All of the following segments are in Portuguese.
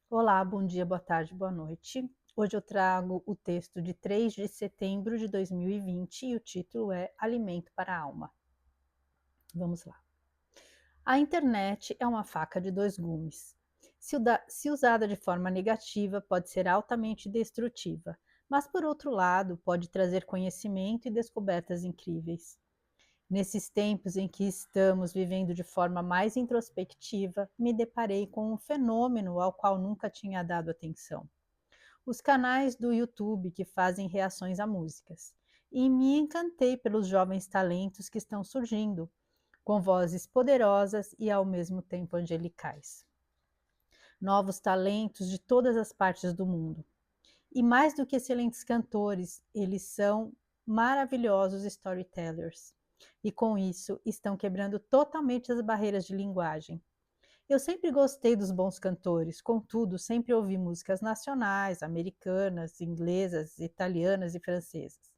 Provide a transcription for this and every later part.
Olá, bom dia, boa tarde, boa noite. Hoje eu trago o texto de 3 de setembro de 2020 e o título é Alimento para a Alma. Vamos lá. A internet é uma faca de dois gumes. Se usada de forma negativa, pode ser altamente destrutiva, mas por outro lado, pode trazer conhecimento e descobertas incríveis. Nesses tempos em que estamos vivendo de forma mais introspectiva, me deparei com um fenômeno ao qual nunca tinha dado atenção: os canais do YouTube que fazem reações a músicas. E me encantei pelos jovens talentos que estão surgindo, com vozes poderosas e ao mesmo tempo angelicais. Novos talentos de todas as partes do mundo. E mais do que excelentes cantores, eles são maravilhosos storytellers. E com isso, estão quebrando totalmente as barreiras de linguagem. Eu sempre gostei dos bons cantores, contudo, sempre ouvi músicas nacionais, americanas, inglesas, italianas e francesas.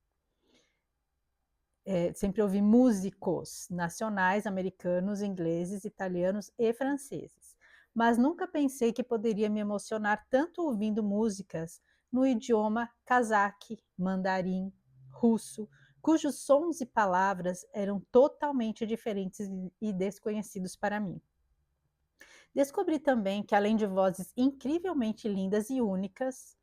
Sempre ouvi músicos nacionais, americanos, ingleses, italianos e franceses. Mas nunca pensei que poderia me emocionar tanto ouvindo músicas no idioma cazaque, mandarim, russo, cujos sons e palavras eram totalmente diferentes e desconhecidos para mim. Descobri também que, além de vozes incrivelmente lindas e únicas,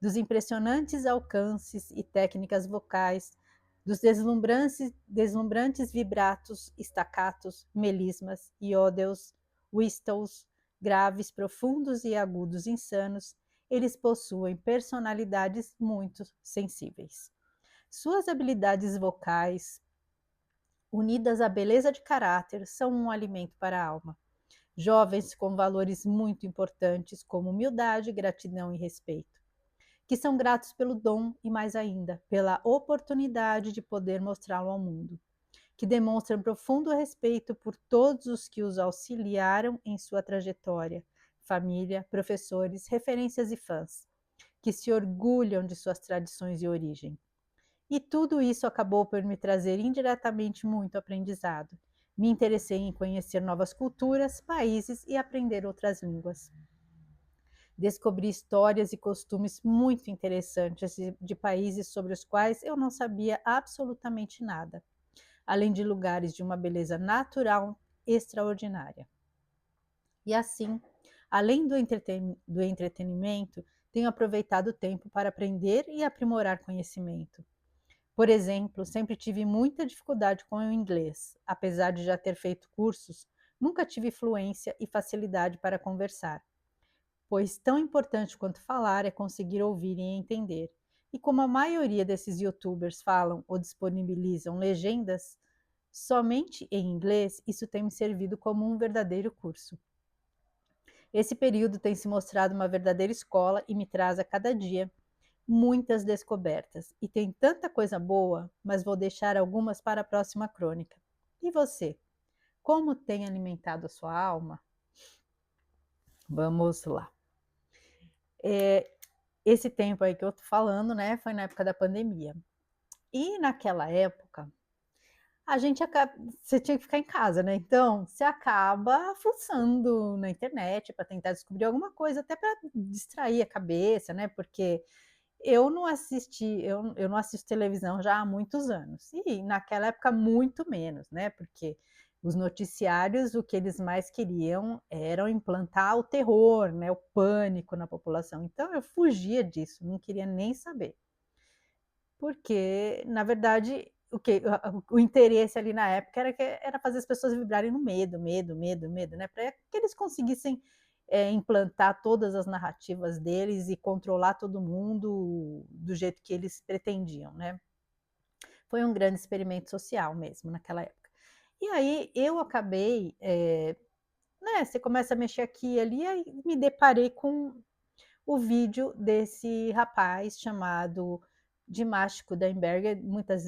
dos impressionantes alcances e técnicas vocais, dos deslumbrantes vibratos, staccatos, melismas, iódeos, whistles, graves, profundos e agudos insanos, eles possuem personalidades muito sensíveis. Suas habilidades vocais, unidas à beleza de caráter, são um alimento para a alma. Jovens com valores muito importantes como humildade, gratidão e respeito, que são gratos pelo dom e mais ainda pela oportunidade de poder mostrá-lo ao mundo, que demonstram profundo respeito por todos os que os auxiliaram em sua trajetória, família, professores, referências e fãs, que se orgulham de suas tradições e origem. E tudo isso acabou por me trazer indiretamente muito aprendizado. Me interessei em conhecer novas culturas, países e aprender outras línguas. Descobri histórias e costumes muito interessantes de países sobre os quais eu não sabia absolutamente nada, além de lugares de uma beleza natural extraordinária. E assim, além do entretenimento, tenho aproveitado o tempo para aprender e aprimorar conhecimento. Por exemplo, sempre tive muita dificuldade com o inglês. Apesar de já ter feito cursos, nunca tive fluência e facilidade para conversar, pois tão importante quanto falar é conseguir ouvir e entender. E como a maioria desses youtubers falam ou disponibilizam legendas somente em inglês, isso tem me servido como um verdadeiro curso. Esse período tem se mostrado uma verdadeira escola e me traz a cada dia muitas descobertas. E tem tanta coisa boa, mas vou deixar algumas para a próxima crônica. E você? Como tem alimentado a sua alma? Vamos lá. Esse tempo aí que eu tô falando, né, foi na época da pandemia. E naquela época, a gente acaba você tinha que ficar em casa, né, então você acaba fuçando na internet para tentar descobrir alguma coisa, até para distrair a cabeça, né, porque eu não assisto televisão já há muitos anos, e naquela época muito menos, né, porque os noticiários, o que eles mais queriam eram implantar o terror, né, o pânico na população, então eu fugia disso, não queria nem saber. Porque, na verdade, o interesse ali na época era fazer as pessoas vibrarem no medo, medo, medo, medo, né, para que eles conseguissem, implantar todas as narrativas deles e controlar todo mundo do jeito que eles pretendiam, né. Foi um grande experimento social mesmo naquela época. E aí eu acabei, né, você começa a mexer aqui e ali, aí me deparei com o vídeo desse rapaz chamado Dimash Kudaibergen, muita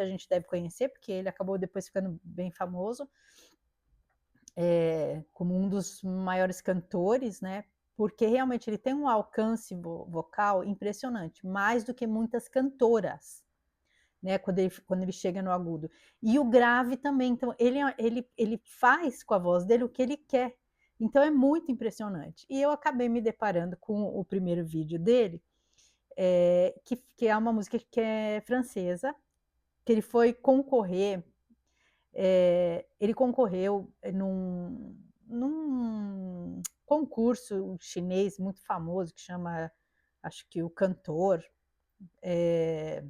gente deve conhecer, porque ele acabou depois ficando bem famoso, como um dos maiores cantores, né, porque realmente ele tem um alcance vocal impressionante, mais do que muitas cantoras, né, quando ele chega no agudo. E o grave também, então ele faz com a voz dele o que ele quer. Então é muito impressionante. E eu acabei me deparando com o primeiro vídeo dele, que é uma música que é francesa, que ele foi concorrer, ele concorreu, num concurso chinês muito famoso que chama, acho que o Cantor, eh,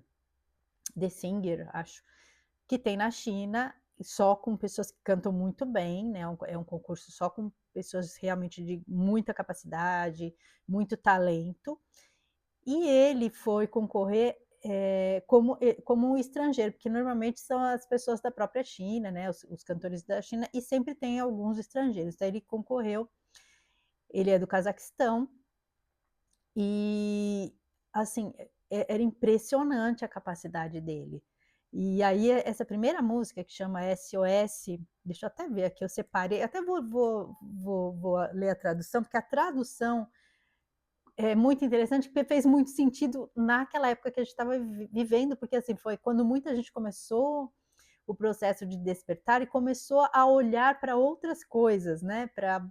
The Singer, acho, que tem na China, só com pessoas que cantam muito bem, né, é um concurso só com pessoas realmente de muita capacidade, muito talento. E ele foi concorrer, como um estrangeiro, porque normalmente são as pessoas da própria China, né, os cantores da China, e sempre tem alguns estrangeiros. Então ele concorreu, ele é do Cazaquistão, e, assim, era impressionante a capacidade dele. E aí essa primeira música que chama SOS, deixa eu até ver aqui, eu separei, até vou ler a tradução, porque a tradução é muito interessante, porque fez muito sentido naquela época que a gente estava vivendo, porque, assim, foi quando muita gente começou o processo de despertar e começou a olhar para outras coisas, né, para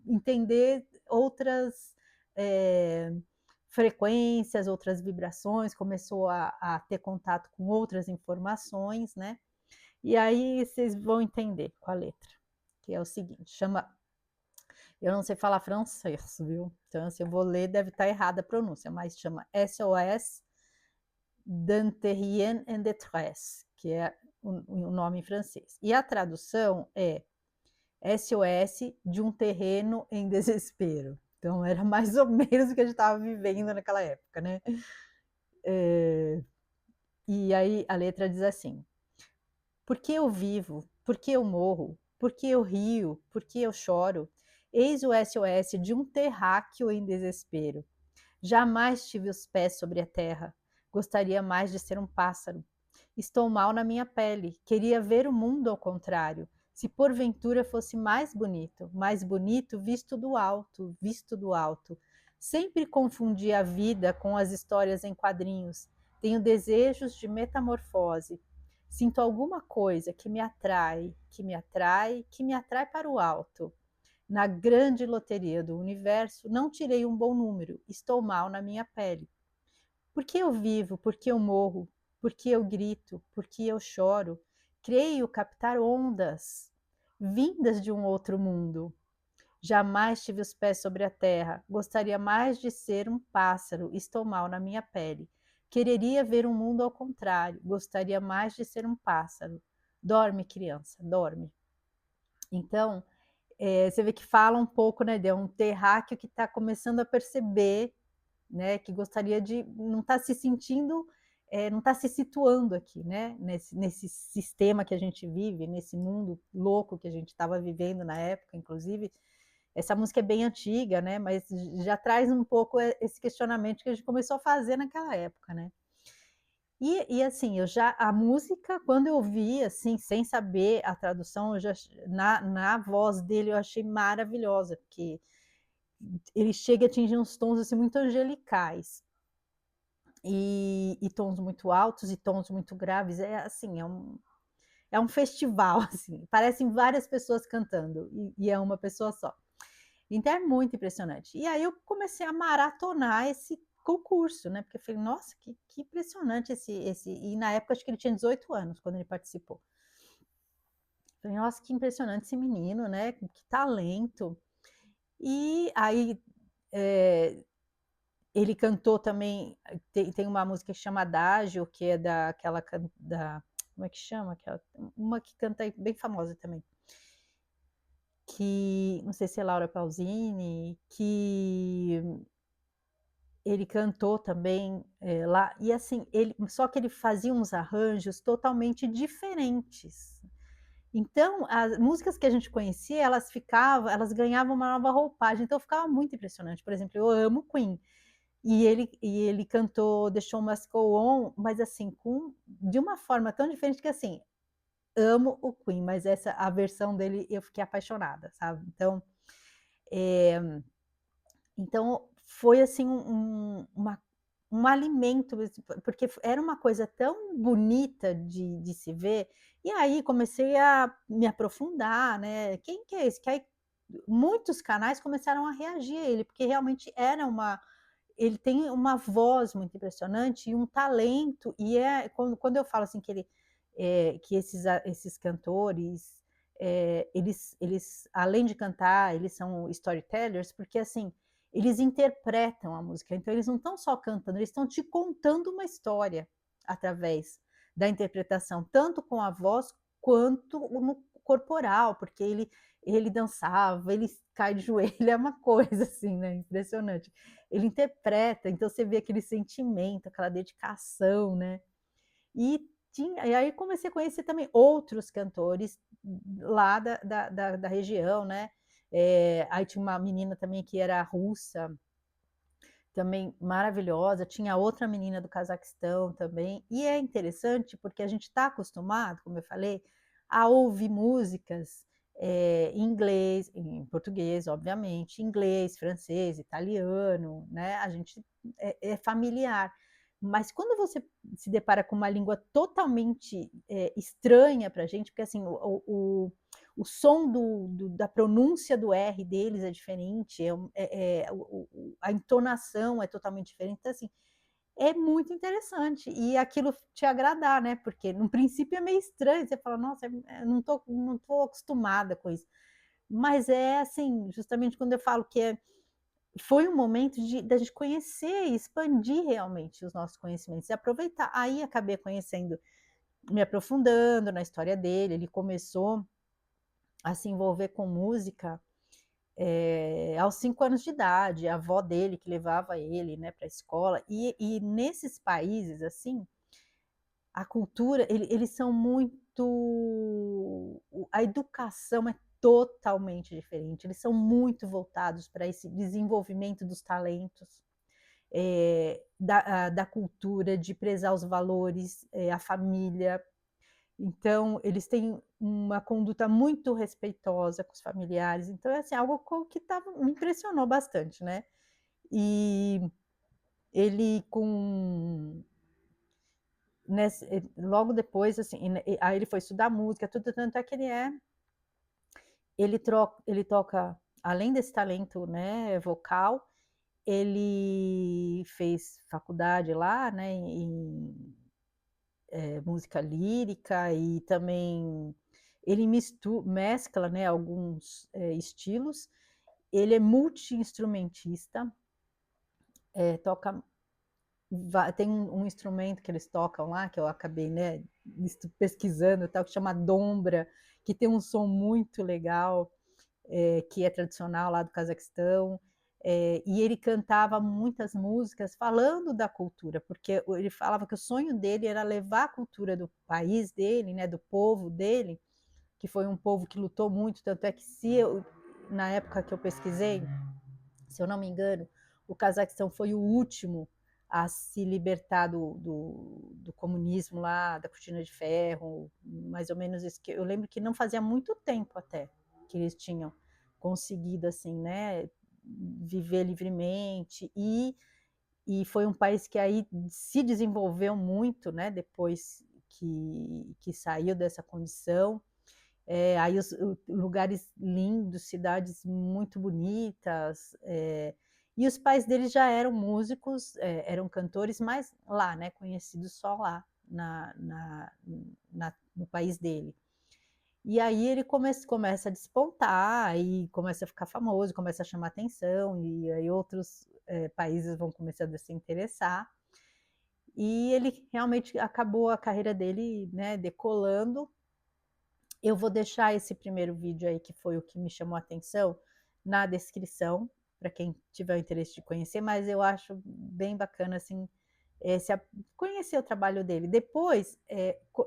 entender outras, eh, frequências, outras vibrações, começou a ter contato com outras informações, né. E aí vocês vão entender com a letra, que é o seguinte, chama, eu não sei falar francês, viu, então, assim, eu vou ler, deve estar errada a pronúncia, mas chama SOS d'un terrien en détresse, que é o nome em francês. E a tradução é SOS de um terreno em desespero. Então era mais ou menos o que a gente estava vivendo naquela época, né. Eh, e aí a letra diz assim: "Por que eu vivo? Por que eu morro? Por que eu rio? Por que eu choro? Eis o SOS de um terráqueo em desespero. Jamais tive os pés sobre a terra. Gostaria mais de ser um pássaro. Estou mal na minha pele. Queria ver o mundo ao contrário. Se porventura fosse mais bonito visto do alto, visto do alto. Sempre confundi a vida com as histórias em quadrinhos. Tenho desejos de metamorfose. Sinto alguma coisa que me atrai, que me atrai, que me atrai para o alto. Na grande loteria do universo, não tirei um bom número, estou mal na minha pele. Por que eu vivo? Por que eu morro? Por que eu grito? Por que eu choro? Creio captar ondas vindas de um outro mundo. Jamais tive os pés sobre a terra. Gostaria mais de ser um pássaro. Estou mal na minha pele. Quereria ver um mundo ao contrário. Gostaria mais de ser um pássaro. Dorme, criança, dorme. Então, você vê que fala um pouco, né, de um terráqueo que está começando a perceber, né, que gostaria de não está se sentindo, não está se situando aqui, né, nesse sistema que a gente vive, nesse mundo louco que a gente estava vivendo na época, inclusive. Essa música é bem antiga, né, mas já traz um pouco esse questionamento que a gente começou a fazer naquela época, né. E assim, eu já a música, quando eu ouvi, assim, sem saber a tradução, eu já na voz dele eu achei maravilhosa, porque ele chega a atingir uns tons, assim, muito angelicais, e tons muito altos e tons muito graves, é assim, é um festival, assim, parecem várias pessoas cantando, e é uma pessoa só. Então é muito impressionante. E aí eu comecei a maratonar esse concurso, né, porque eu falei: "Nossa, que impressionante esse", e na época acho que ele tinha 18 anos quando ele participou. Falei: "Nossa, que impressionante esse menino, né, que talento". E aí, eh, ele cantou também, tem uma música que chama Adagio, que é daquela da, como é que chama aquela, uma que canta aí bem famosa também, que não sei se é Laura Pausini, que ele cantou também, lá, e assim, ele só que ele fazia uns arranjos totalmente diferentes. Então, as músicas que a gente conhecia, elas ganhavam uma nova roupagem, então ficava muito impressionante. Por exemplo, eu amo Queen, e ele cantou The Show Must Go On, mas assim, de uma forma tão diferente que, assim, amo o Queen, mas essa a versão dele eu fiquei apaixonada, sabe. Eh então foi assim um alimento mesmo, porque era uma coisa tão bonita de se ver, e aí comecei a me aprofundar, né, quem que é esse? Que aí muitos canais começaram a reagir a ele, porque realmente era uma ele tem uma voz muito impressionante e um talento, e quando eu falo assim que ele, que esses cantores, eles além de cantar, eles são storytellers, porque assim, eles interpretam a música, então eles não estão só cantando, eles estão te contando uma história através da interpretação, tanto com a voz quanto no corporal, porque ele dançava, ele cai de joelho, é uma coisa assim, né, impressionante. Ele interpreta, então você vê aquele sentimento, aquela dedicação, né. E aí comecei a conhecer também outros cantores lá da região, né. Aí tinha uma menina também que era russa, também maravilhosa, tinha outra menina do Cazaquistão também, e é interessante porque a gente está acostumado, como eu falei, a ouvir músicas, em inglês, em português, obviamente, inglês, francês, italiano, né, a gente é familiar. Mas quando você se depara com uma língua totalmente, estranha para a gente, porque assim, o som da pronúncia do R deles é diferente, a entonação é totalmente diferente, então assim, é muito interessante e aquilo te agradar, né, porque no princípio é meio estranho, você fala: "Nossa, não tô acostumada com isso", mas é assim, justamente quando eu falo que foi um momento da gente conhecer e expandir realmente os nossos conhecimentos e aproveitar. Aí acabei conhecendo, me aprofundando na história dele, ele começou a se envolver com música, aos 5 anos de idade, a avó dele que levava ele, né, pra escola, e nesses países, assim, a cultura, eles são muito a educação é totalmente diferente, eles são muito voltados para esse desenvolvimento dos talentos, da cultura, de prezar os valores, a família. Então, eles têm uma conduta muito respeitosa com os familiares, então é assim, algo que me impressionou bastante, né. E ele com logo depois, assim, aí ele foi estudar música, tudo, tanto é que ele toca, além desse talento, né, vocal, ele fez faculdade lá, né, em música lírica e também ele mescla, né, alguns, estilos. Ele é multi-instrumentista, toca tem um instrumento que eles tocam lá, que eu acabei, né, pesquisando e tal, que chama dombra, que tem um som muito legal, que é tradicional lá do Cazaquistão, e ele cantava muitas músicas falando da cultura, porque ele falava que o sonho dele era levar a cultura do país dele, né, do povo dele, que foi um povo que lutou muito, tanto é que na época que eu pesquisei, se eu não me engano, o Cazaquistão foi o último a se libertar do comunismo lá, da cortina de ferro, mais ou menos isso, que eu lembro que não fazia muito tempo até que eles tinham conseguido, assim, né, viver livremente, e foi um país que aí se desenvolveu muito, né, depois que saiu dessa condição. Aí lugares lindos, cidades muito bonitas, e os pais deles já eram músicos, eram cantores, mas lá, né, conhecidos só lá no país dele. E aí ele começa a despontar e começa a ficar famoso, começa a chamar atenção, e aí outros, países vão começando a se interessar, e ele realmente acabou a carreira dele, né, decolando. Eu vou deixar esse primeiro vídeo aí, que foi o que me chamou a atenção, na descrição, para quem tiver o interesse de conhecer, mas eu acho bem bacana, assim, se a conhecer o trabalho dele. Depois,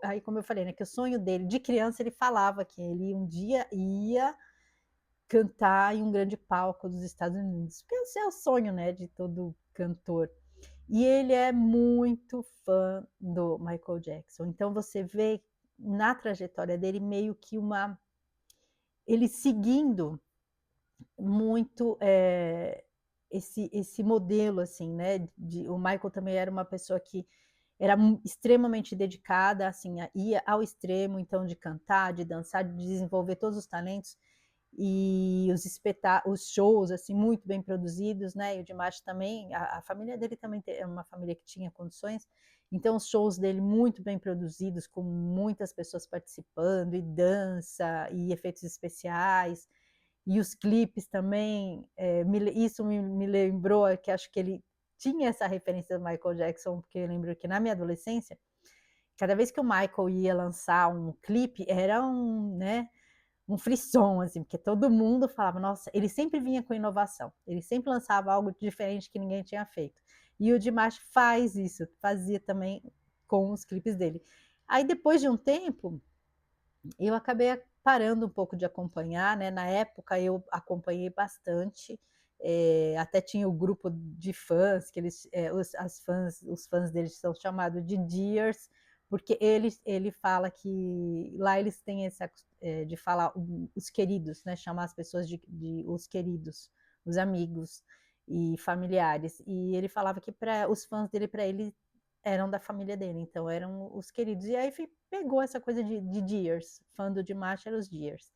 aí como eu falei, né, que o sonho dele, de criança ele falava que ele um dia ia cantar em um grande palco dos Estados Unidos, porque esse é o sonho, né, de todo cantor. E ele é muito fã do Michael Jackson, então você vê na trajetória dele meio que ele seguindo muito, esse modelo, assim, né, o Michael também era uma pessoa que era extremamente dedicada, assim, ia ao extremo, então, de cantar, de dançar, de desenvolver todos os talentos, e os shows, assim, muito bem produzidos, né, e o Dimash também, a família dele também é uma família que tinha condições, então os shows dele muito bem produzidos, com muitas pessoas participando, e dança, e efeitos especiais, e os clipes também, isso me lembrou que acho que ele tinha essa referência do Michael Jackson, porque eu lembro que na minha adolescência, cada vez que o Michael ia lançar um clipe, era né, um frisson, assim, porque todo mundo falava: "Nossa", ele sempre vinha com inovação, ele sempre lançava algo diferente que ninguém tinha feito. E o Dimash faz isso, fazia também com os clipes dele. Aí depois de um tempo, eu acabei parando um pouco de acompanhar, né, na época eu acompanhei bastante, até tinha o grupo de fãs que eles, os fãs deles são chamados de Dears, porque ele fala que lá eles têm de falar os queridos, né, chamar as pessoas de os queridos, os amigos e familiares. E ele falava que para os fãs dele, para ele, eram da família dele, então eram os queridos. E aí pegou essa coisa de Dears, fã do Dimash era os Dears.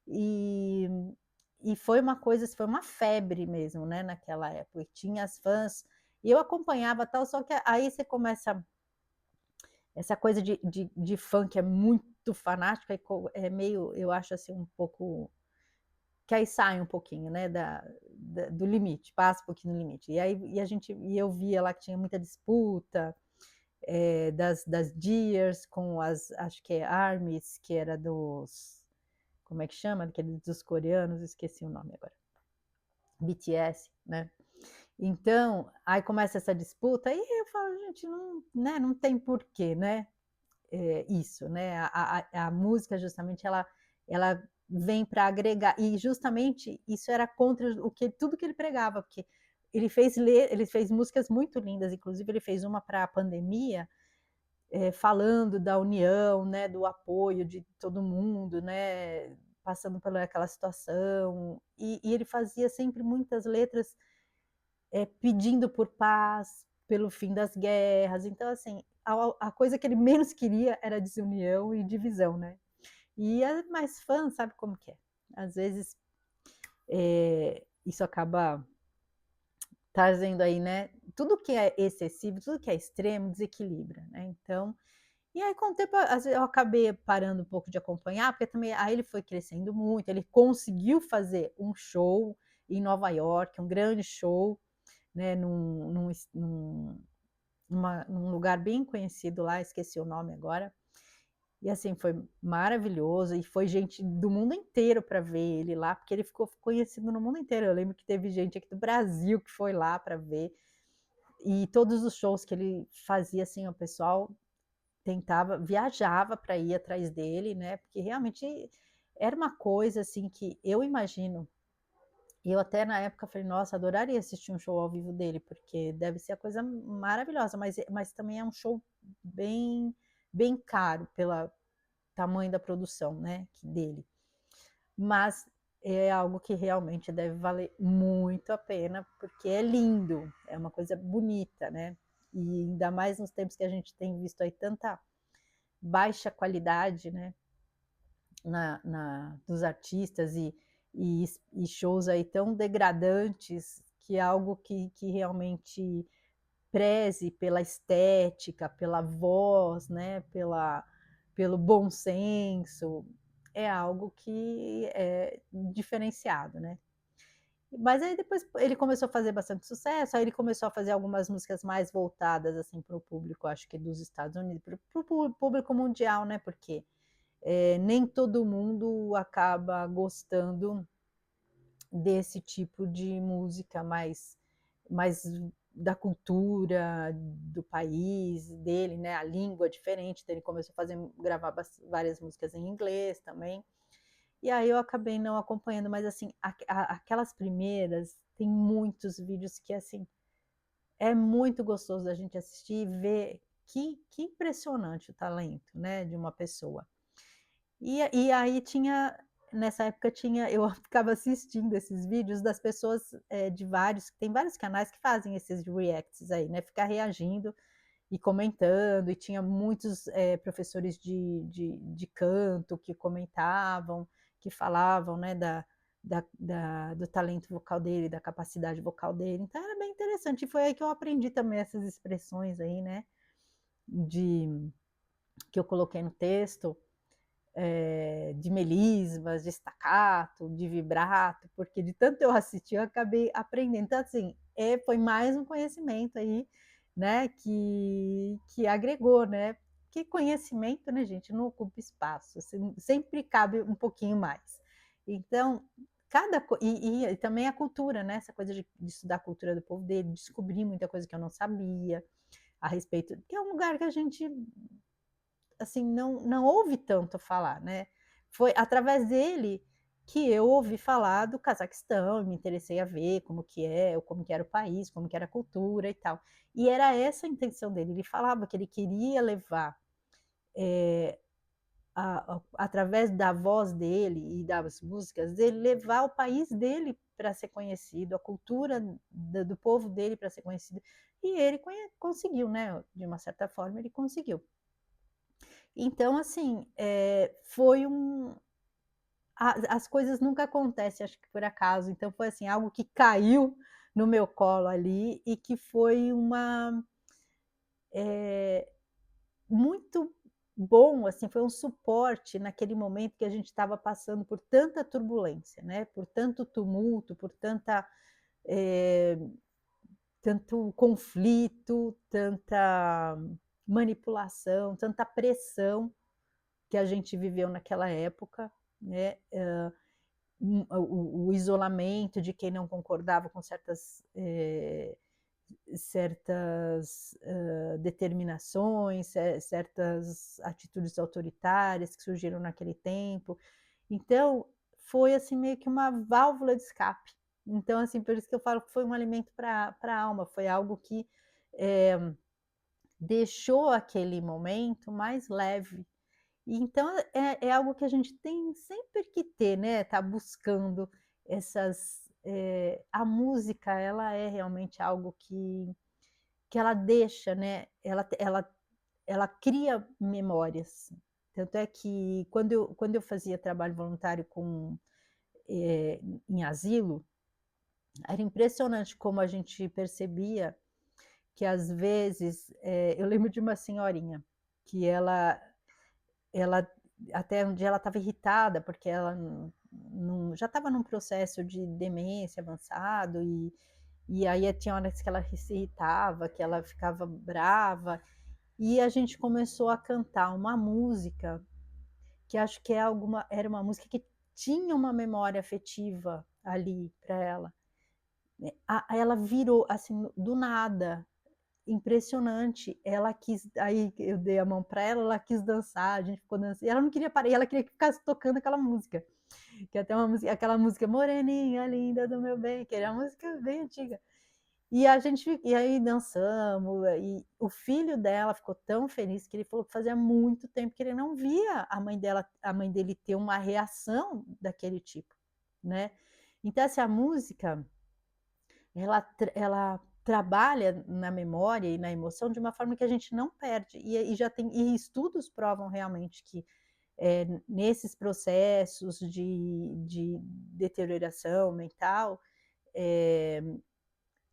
E, e foi uma coisa, foi uma febre mesmo, né, naquela época. E tinha as fãs, e eu acompanhava tal, só que aí você começa, essa coisa de fã que é muito fanático, é meio, eu acho assim, um pouco, que aí sai um pouquinho, né, do limite, passa um pouquinho do limite. E aí e eu via lá que tinha muita disputa, das Dears com acho que é ARMYs, que era como é que chama? Aquele dos coreanos, esqueci o nome agora. BTS, né? Então, aí começa essa disputa, e eu falo, gente, não, né, não tem porquê, né? Isso, né? A música, justamente, ela vem para agregar, e justamente isso era contra tudo que ele pregava, porque ele fez músicas muito lindas, inclusive ele fez uma para a pandemia, falando da união, né, do apoio de todo mundo, né, passando por aquela situação, e ele fazia sempre muitas letras, pedindo por paz, pelo fim das guerras, então assim, a coisa que ele menos queria era desunião e divisão, né. E as mais fãs sabe como que é, às vezes, isso acaba trazendo aí, né, tudo que é excessivo, tudo que é extremo desequilibra, né, então, e aí com o tempo, às vezes eu acabei parando um pouco de acompanhar, porque também aí ele foi crescendo muito, ele conseguiu fazer um show em Nova York, um grande show, né, num lugar bem conhecido lá, esqueci o nome agora. E assim, foi maravilhoso, e foi gente do mundo inteiro para ver ele lá, porque ele ficou conhecido no mundo inteiro. Eu lembro que teve gente aqui do Brasil que foi lá para ver, e todos os shows que ele fazia, assim, o pessoal viajava para ir atrás dele, né, porque realmente era uma coisa, assim, que eu imagino, eu até na época falei: "Nossa, adoraria assistir um show ao vivo dele, porque deve ser a coisa maravilhosa", mas também é um show bem bem caro pela tamanho da produção, né, dele. Mas é algo que realmente deve valer muito a pena, porque é lindo, é uma coisa bonita, né, e ainda mais nos tempos que a gente tem visto aí tanta baixa qualidade, né, dos artistas, e shows aí tão degradantes, que é algo que realmente preze pela estética, pela voz, né, pelo bom senso, é algo que é diferenciado, né. Mas aí depois ele começou a fazer bastante sucesso, aí ele começou a fazer algumas músicas mais voltadas, assim, para o público, acho que dos Estados Unidos, para o público mundial, né, porque nem todo mundo acaba gostando desse tipo de música mais da cultura do país dele, né, a língua diferente, então ele começou a gravar várias músicas em inglês também, e aí eu acabei não acompanhando, mas assim, aquelas primeiras, tem muitos vídeos que, assim, é muito gostoso da gente assistir e ver que impressionante o talento, né, de uma pessoa. E aí nessa época eu ficava assistindo esses vídeos das pessoas, tem vários canais que fazem esses reacts aí, né, ficar reagindo e comentando, e tinha muitos, professores de canto que comentavam, que falavam, né, do talento vocal dele, da capacidade vocal dele, então era bem interessante, e foi aí que eu aprendi também essas expressões aí, né, de que eu coloquei no texto, de melismas, de staccato, de vibrato, porque de tanto eu assistir eu acabei aprendendo. Então, assim, foi mais um conhecimento aí, né, que agregou, né? Que conhecimento, né, gente, não ocupa espaço, assim, sempre cabe um pouquinho mais. Então, e também a cultura, né? Essa coisa de estudar a cultura do povo dele, descobrir muita coisa que eu não sabia a respeito, que é um lugar que a gente assim, não ouve tanto falar, né? Foi através dele que eu ouvi falar do Cazaquistão, me interessei a ver como que é, como que era o país, como que era a cultura e tal. E era essa a intenção dele. Ele falava que ele queria levar, através da voz dele e das músicas dele, levar o país dele para ser conhecido, a cultura do povo dele para ser conhecido. E ele conseguiu, né? De uma certa forma, ele conseguiu. Então, assim, foi as coisas nunca acontecem, acho que por acaso. Então, foi assim, algo que caiu no meu colo ali e que foi muito bom, assim, foi um suporte naquele momento que a gente estava passando por tanta turbulência, né? Por tanto tumulto, por eh, tanto conflito, tanta manipulação, tanta pressão que a gente viveu naquela época, né? O isolamento de quem não concordava com certas determinações, certas atitudes autoritárias que surgiram naquele tempo. Então, foi assim meio que uma válvula de escape. Então, assim, por isso que eu falo que foi um alimento para a alma, foi algo que é, deixou aquele momento mais leve, então é algo que a gente tem sempre que ter, né, tá buscando a música ela é realmente algo que ela deixa, né, ela cria memórias. Tanto é que quando eu fazia trabalho voluntário eh, em asilo, era impressionante como a gente percebia que às vezes, eu lembro de uma senhorinha que ela até um dia ela estava irritada, porque ela já estava num processo de demência avançado, e aí tinha horas que ela se irritava, que ela ficava brava, e a gente começou a cantar uma música que acho que era uma música que tinha uma memória afetiva ali para ela. Ela virou assim do nada, impressionante. Ela quis, aí eu dei a mão para ela, ela quis dançar, a gente ficou dançando. E ela não queria parar, e ela queria que ficasse tocando aquela música, que é até uma música, aquela música Moreninha linda do meu bem, que era uma música bem antiga. E aí dançamos, e o filho dela ficou tão feliz que ele falou que fazia muito tempo que ele não via a mãe dele ter uma reação daquele tipo, né? Então essa música ela trabalha na memória e na emoção de uma forma que a gente não perde. E estudos provam realmente que nesses processos de deterioração mental, é,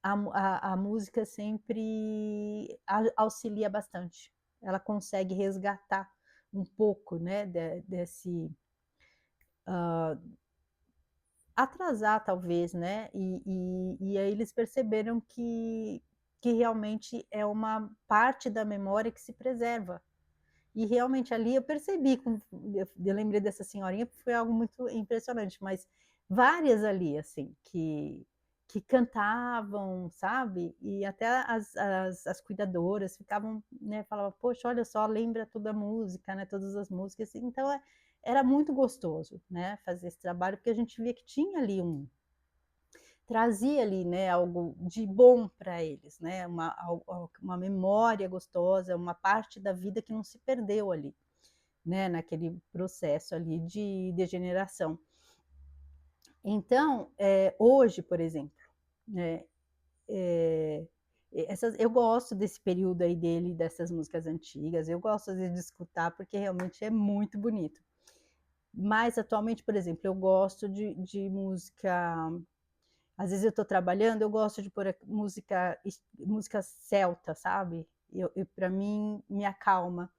a música sempre auxilia bastante. Ela consegue resgatar um pouco, né, desse atrasar talvez, né, e aí eles perceberam que realmente é uma parte da memória que se preserva. E realmente ali eu percebi, eu lembrei dessa senhorinha, porque foi algo muito impressionante, mas várias ali, assim, que cantavam, sabe, e até as cuidadoras ficavam, né, falavam: "Poxa, olha só, lembra toda a música, né, todas as músicas", então era muito gostoso, né, fazer esse trabalho, porque a gente via que tinha ali trazia ali, né, algo de bom para eles, né, uma memória gostosa, uma parte da vida que não se perdeu ali, né, naquele processo ali de degeneração. Então, hoje, por exemplo, né, eh, eu gosto desse período aí dele, dessas músicas antigas, eu gosto às vezes de escutar, porque realmente é muito bonito. Mas atualmente, por exemplo, eu gosto de música. Às vezes eu estou trabalhando, eu gosto de pôr música celta, sabe. Eu Pra mim, me acalma.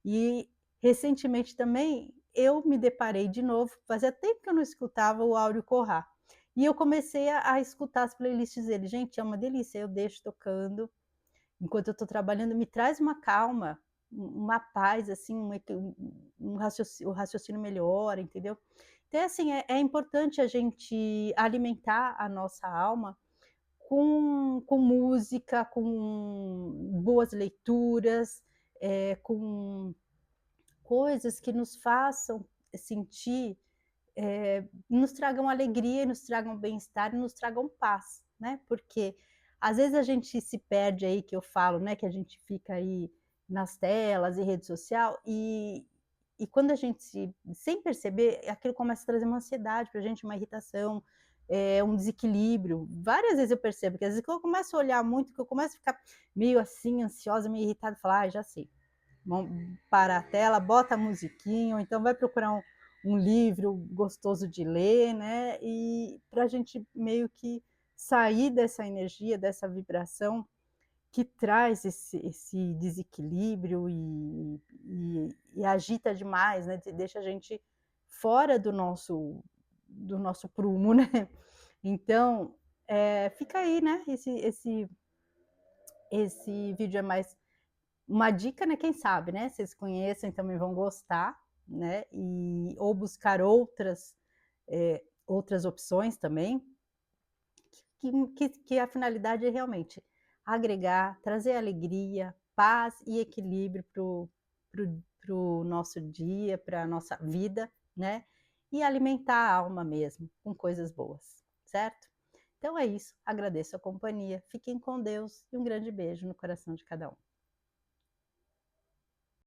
E recentemente também, eu me deparei de novo, fazia tempo que eu não escutava o Áureo Corrá, e eu comecei a escutar as playlists dele. Gente, é uma delícia, eu deixo tocando enquanto eu estou trabalhando, me traz uma calma, uma paz, assim, o raciocínio melhora, entendeu. Então, assim, é importante a gente alimentar a nossa alma com música, com boas leituras, com coisas que nos façam sentir, nos tragam alegria, nos tragam bem-estar e nos tragam paz, né, porque às vezes a gente se perde aí, que eu falo, né, que a gente fica aí nas telas e rede social, e quando a gente sem perceber, aquilo começa a trazer uma ansiedade pra gente, uma irritação, um desequilíbrio. Várias vezes eu percebo que às vezes que eu começo a olhar muito, que eu começo a ficar meio assim, ansiosa, meio irritada, falar: "Ai, já sei". Vamos parar a tela, bota a musiquinha, ou então vai procurar um livro gostoso de ler, né, e para a gente meio que sair dessa energia, dessa vibração que traz esse desequilíbrio e agita demais, né, deixa a gente fora do nosso prumo, né. Então, fica aí, né, esse vídeo é mais uma dica, né, quem sabe, né, vocês conheçam e também vão gostar, né, ou buscar outras opções também, que a finalidade é realmente agregar, trazer alegria, paz e equilíbrio para o nosso dia, para a nossa vida, né, e alimentar a alma mesmo com coisas boas, certo? Então é isso, agradeço a companhia, fiquem com Deus e um grande beijo no coração de cada um.